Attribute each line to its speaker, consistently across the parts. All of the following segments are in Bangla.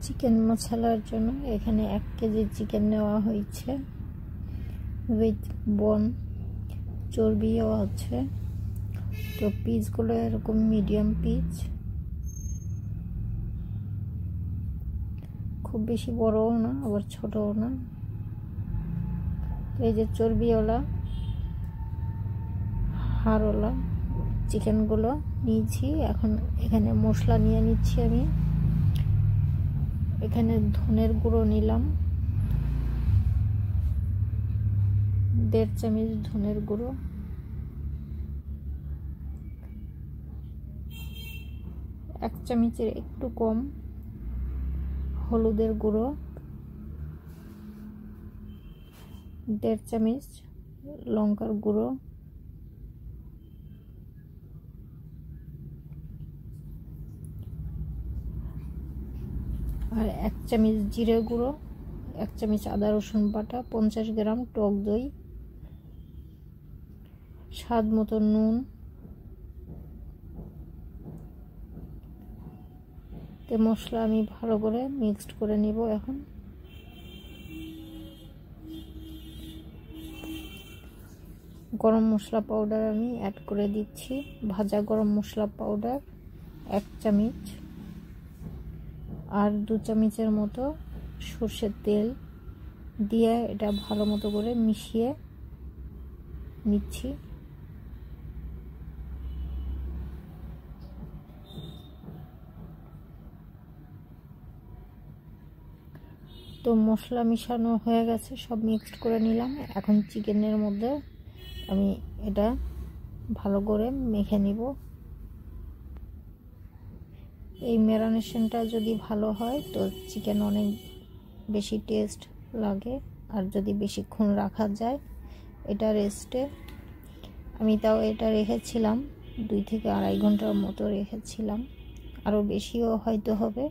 Speaker 1: চিকেন মশলার জন্য এখানে 1 কেজি চিকেন নেওয়া হয়েছে উইথ বোন, চর্বিও আছে। তো পিসগুলো এরকম মিডিয়াম পিস, খুব বেশি বড়ও না আবার ছোটও না। এই যে চর্বিওয়ালা হাড়ওয়ালা চিকেনগুলো নিয়েছি। এখন এখানে মশলা নিয়ে নিচ্ছি আমি। এখানে ধনের গুঁড়ো নিলাম 1.5 চামচ ধনের গুঁড়ো, 1 চামচের একটু কম হলুদের গুঁড়ো, 1.5 চামচ লঙ্কার গুঁড়ো, আর 1 চামচ জিরে গুঁড়ো, 1 চামচ আদা রসুন বাটা, 50 গ্রাম টক দই, স্বাদ মতো নুন। তো মশলা আমি ভালো করে মিক্সড করে নিব। এখন গরম মশলা পাউডার আমি অ্যাড করে দিচ্ছি। ভাজা গরম মশলা পাউডার 1 চামচ, আর 2 চামচের মতো সরষের তেল দিয়ে এটা ভালো মতো করে মিশিয়ে নিচ্ছি। তো মশলা মিশানো হয়ে গেছে, সব মিক্সড করে নিলাম। এখন চিকেনের মধ্যে আমি এটা ভালো করে মেখে নিব। এই ম্যারিনেশনটা যদি ভালো হয় তো চিকেন অনেক বেশি টেস্ট লাগে। আর যদি বেশিক্ষণ রাখা যায় এটা রেস্টে, আমি তাও এটা রেখেছিলাম 2 থেকে 2.5 ঘন্টার মতো রেখেছিলাম, আরও বেশিও হয়তো হবে।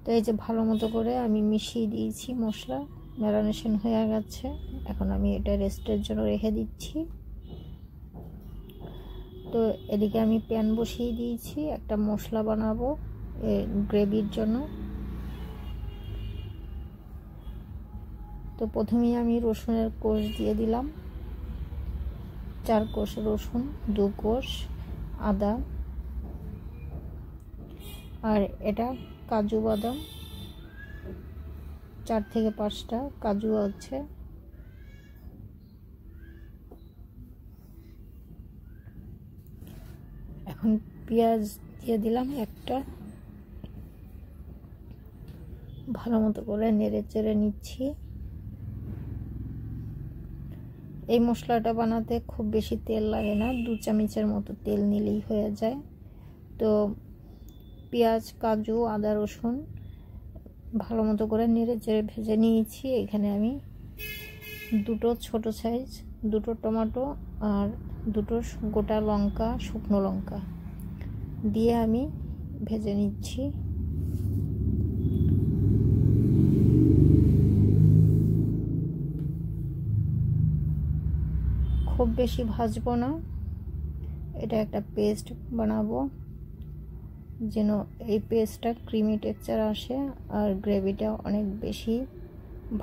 Speaker 1: তো এই যে ভালো মতো করে আমি মিশিয়ে দিয়েছি, মশলা ম্যারিনেশন হয়ে গেছে। এখন আমি এটা রেস্টের জন্য রেখে দিচ্ছি। তো এদিকে আমি প্যান বসিয়ে দিয়েছি, একটা মশলা বানাবো গ্রেভির জন্য। তো প্রথমেই আমি রসুনের কোষ দিয়ে দিলাম, 4 কোষ রসুন, 2 কোষ আদা, আর এটা কাজু বাদাম 4 থেকে 5টা কাজু আছে। এখন পেঁয়াজ দিয়ে দিলাম একটা, ভালো মতো করে নেড়ে চেড়ে নিচ্ছি। এই মশলাটা বানাতে খুব বেশি তেল লাগে না, 2 চামচের মতো তেল নিলেই হয়ে যায়। তো পেঁয়াজ, কাজু, আদা, রসুন ভালো মতো করে নেড়ে চেড়ে ভেজে নিয়েছি। এখানে আমি 2টো ছোট সাইজ 2টো টমেটো আর 2টো গোটা লঙ্কা, শুকনো লঙ্কা দিয়ে আমি ভেজে নিচ্ছি। খুব বেশি ভাজবো না, এটা একটা পেস্ট বানাবো যেন এই পেস্টটা ক্রিমি টেক্সচার আসে আর গ্রেভিটা অনেক বেশি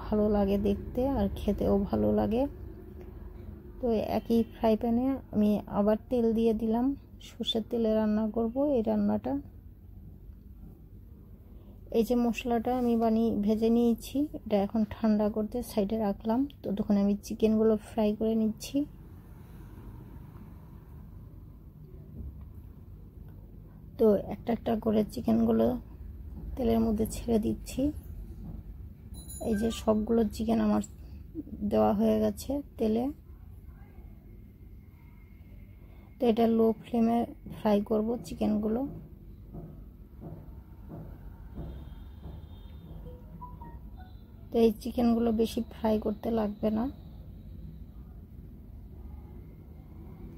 Speaker 1: ভালো লাগে দেখতে আর খেতেও ভালো লাগে। তো একই ফ্রাই প্যানে আমি আবার তেল দিয়ে দিলাম, সরষের তেলে রান্না করব এই রান্নাটা। এই যে মশলাটা আমি ভেজে নিয়েছি, এটা এখন ঠান্ডা করতে সাইডে রাখলাম। তো তখন আমি চিকেনগুলো ফ্রাই করে নিচ্ছি। তো একটা একটা করে চিকেনগুলো তেলের মধ্যে ছেড়ে দিচ্ছি। এই যে সবগুলো চিকেন আমার দেওয়া হয়ে গেছে তেলে। তো এটা লো ফ্লেমে ফ্রাই করব চিকেনগুলো। তো এই চিকেনগুলো বেশি ফ্রাই করতে লাগবে না,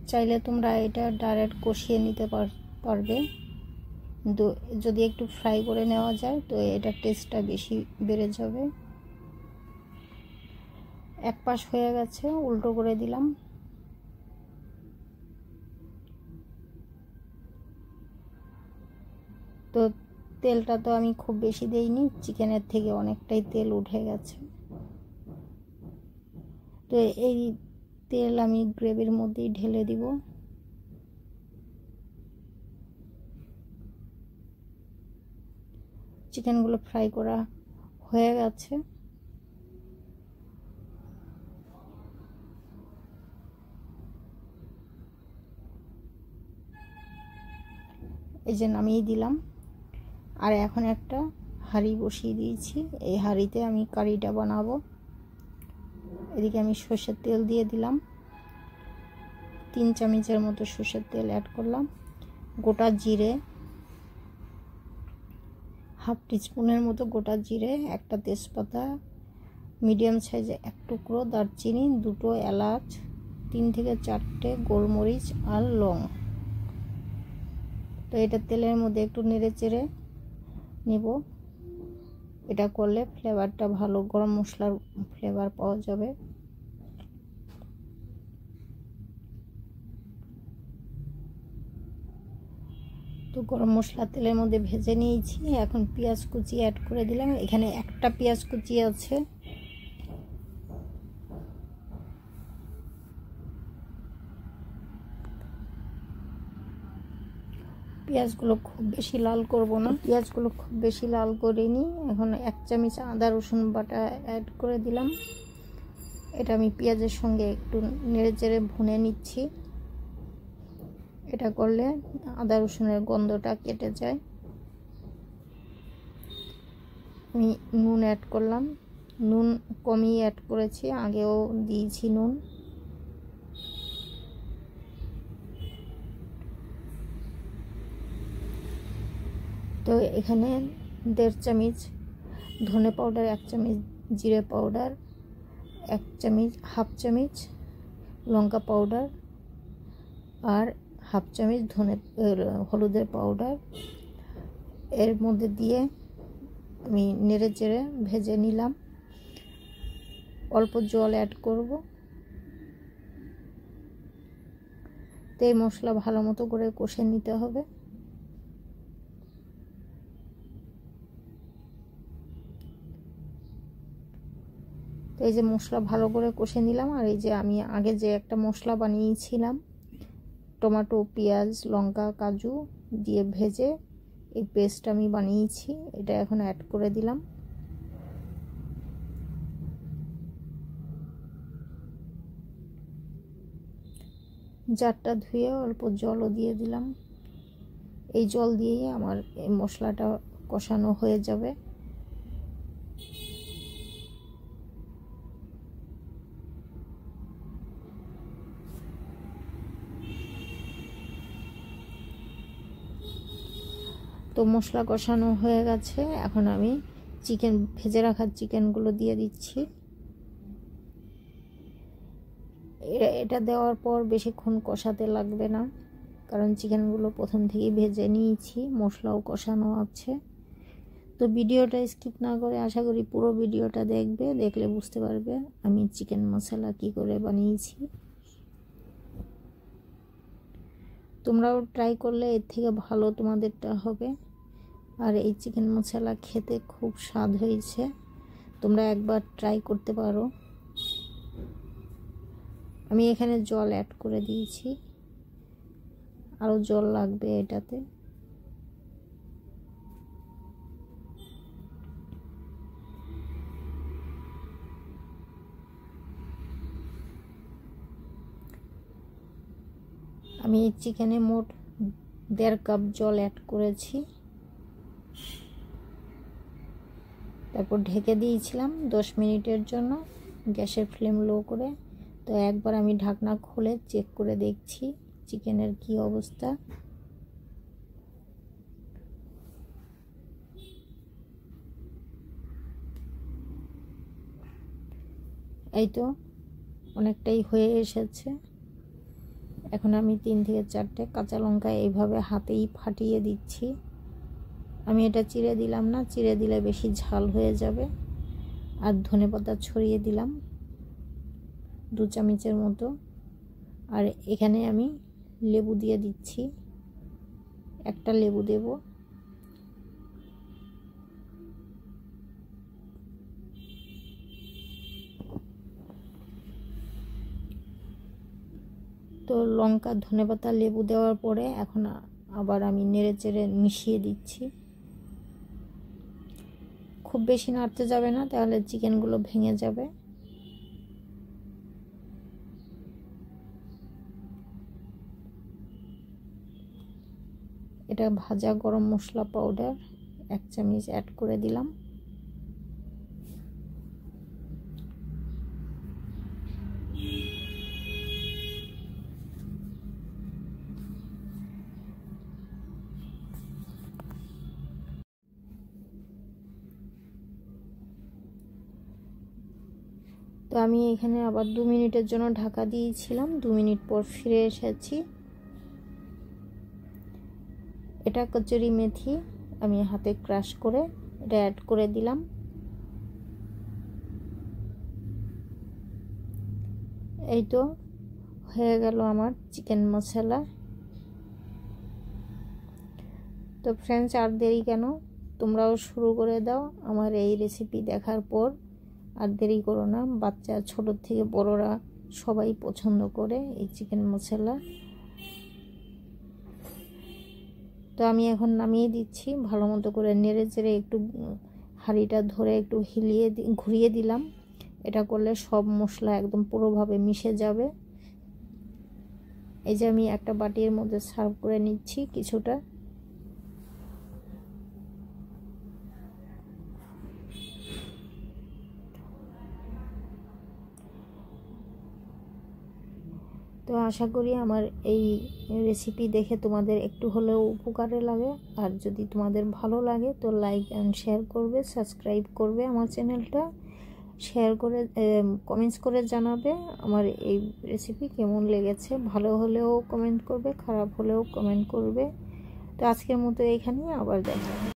Speaker 1: চাইলে তোমরা এটা ডাইরেক্ট কষিয়ে নিতে পারবে। কিন্তু যদি একটু ফ্রাই করে নেওয়া যায় তো এটা টেস্টটা বেশি বেড়ে যাবে। এক পাশ হয়ে গেছে, উল্টো করে দিলাম। তেলটা তো আমি খুব বেশি দেইনি, চিকেনের থেকে অনেকটাই তেল উঠে গেছে। তো এই তেল আমি গ্রেভির মধ্যেই ঢেলে দিব। চিকেনগুলো ফ্রাই করা হয়ে গেছে। এই যে নামিয়ে দিলাম। আর এখন একটা হাঁড়ি বসিয়ে দিয়েছি, এই হাঁড়িতে আমি কারিটা বানাবো। এদিকে আমি সর্ষের তেল দিয়ে দিলাম, 3 চামচের মতো সর্ষের তেল অ্যাড করলাম। গোটা জিরে, হাফ টিস্পুনের মতো গোটা জিরে, একটা তেজপাতা, মিডিয়াম সাইজে 1 টুকরো দারচিনি, 2টো এলাচ, 3 থেকে 4টে গোলমরিচ আর লং। তো এটা তেলের মধ্যে একটু নেড়ে চেড়ে নেব। এটা করলে ফ্লেভারটা ভালো, গরম মশলার ফ্লেভার পাওয়া যাবে। তো গরম মশলা তেলের মধ্যে ভেজে নিয়েছি। এখন পেঁয়াজ কুচি অ্যাড করে দিলাম। এখানে একটা পেঁয়াজ কুচি আছে। পেঁয়াজগুলো খুব বেশি লাল করব না, পেঁয়াজগুলো খুব বেশি লাল করিনি। এখন 1 চামচ আদা রসুন বাটা অ্যাড করে দিলাম। এটা আমি পেঁয়াজের সঙ্গে একটু নেড়ে চেড়ে ভুনে নিচ্ছি। এটা করলে আদা রসুনের গন্ধটা কেটে যায়। আমি নুন অ্যাড করলাম, নুন কমই অ্যাড করেছি, আগেও দিয়েছি নুন। তো এখানে 1.5 চামচ ধনে পাউডার, 1 চামচ জিরে পাউডার, 1 চামচ, হাফ চামচ লঙ্কা পাউডার আর হাফ চামচ হলুদের পাউডার এর মধ্যে দিয়ে আমি নেড়ে চেড়ে ভেজে নিলাম। অল্প জল অ্যাড করব। তো এই মশলা ভালো মতো করে কষে নিতে হবে। তো এই যে মশলা ভালো করে কষে নিলাম। আর এই যে আমি আগে যে একটা মশলা বানিয়েছিলাম, টমেটো, পেঁয়াজ, লঙ্কা, কাজু দিয়ে ভেজে এই পেস্ট আমি বানিয়েছি, এটা এখন অ্যাড করে দিলাম। জারটা ধুয়ে অল্প জলও দিয়ে দিলাম। এই জল দিয়েই আমার এই মশলাটা কষানো হয়ে যাবে। তো মশলা কষানো হয়ে গেছে। এখন আমি ভেজে রাখা চিকেনগুলো দিয়ে দিচ্ছি। এটা দেওয়ার পর বেশিক্ষণ কষাতে লাগবে না, কারণ চিকেনগুলো প্রথম থেকেই ভেজে নিয়েছি, মশলাও কষানো আছে। তো ভিডিওটা স্কিপ না করে আশা করি পুরো ভিডিওটা দেখবে, দেখলে বুঝতে পারবে আমি চিকেন মশলা কি করে বানিয়েছি। তোমরাও ট্রাই করলে এর থেকে ভালো তোমাদেরটা হবে। আর এই চিকেন মশলা খেতে খুব স্বাদ হয়েছে, তোমরা একবার ট্রাই করতে পারো। আমি এখানে জল অ্যাড করে দিয়েছি, আরও জল লাগবে এটাতে। আমি এই চিকেনে মোট 1.5 কাপ জল অ্যাড করেছি। তারপর ঢেকে দিয়েছিলাম 10 মিনিটের জন্য, গ্যাসের ফ্লেম লো করে। তো একবার আমি ঢাকনা খুলে চেক করে দেখছি চিকেনের কি অবস্থা। এই তো অনেকটাই হয়ে এসেছে। এখন আমি 3 থেকে 4টে কাঁচা লঙ্কা এইভাবে হাতেই ফাটিয়ে দিচ্ছি। আমি এটা চিড়ে দিলাম না, চিড়ে দিলে বেশি ঝাল হয়ে যাবে। আর ধনেপাতা ছড়িয়ে দিলাম 2 চামচের মতো। আর এখানে আমি লেবু দিয়ে দিচ্ছি, একটা লেবু দেব। তো লঙ্কা, ধনেপাতা, লেবু দেওয়ার পরে এখন আবার আমি নেড়ে চেড়ে মিশিয়ে দিচ্ছি। খুব বেশি নাড়তে যাবে না, তাহলে চিকেনগুলো ভেঙে যাবে। এটা ভাজা গরম মশলা পাউডার 1 চামচ অ্যাড করে দিলাম। তো আমি এখানে আবার 2 মিনিটের জন্য ঢাকা দিয়েছিলাম। 2 মিনিট পর ফিরে এসেছি। এটা কচুরি মেথি আমি হাতে ক্রাশ করে এটা অ্যাড করে দিলাম। এই তো হয়ে গেল আমার চিকেন মশলা। তো ফ্রেন্ডস, আর দেরি কেন, তোমরাও শুরু করে দাও আমার এই রেসিপি দেখার পর। আর দেরি করো না, বাচ্চা ছোট থেকে বড়রা সবাই পছন্দ করে এই চিকেন মশলা। তো আমি এখন নামিয়ে দিচ্ছি। ভালো মতো করে নেড়ে চেড়ে একটু হাঁড়িটা ধরে একটু ঘুরিয়ে দিলাম। এটা করলে সব মশলা একদম পুরোভাবে মিশে যাবে। এই যে আমি একটা বাটির মধ্যে সার্ভ করে নিচ্ছি কিছুটা। তো আশা করি আমার এই রেসিপি দেখে তোমাদের একটু হলেও উপকারে লাগে। আর যদি তোমাদের ভালো লাগে তো লাইক অ্যান্ড শেয়ার করবে, সাবস্ক্রাইব করবে আমার চ্যানেলটা, শেয়ার করে কমেন্টস করে জানাবে আমার এই রেসিপি কেমন লেগেছে। ভালো হলেও কমেন্ট করবে, খারাপ হলেও কমেন্ট করবে। তো আজকের মতো এখানেই, আবার দেখা হবে।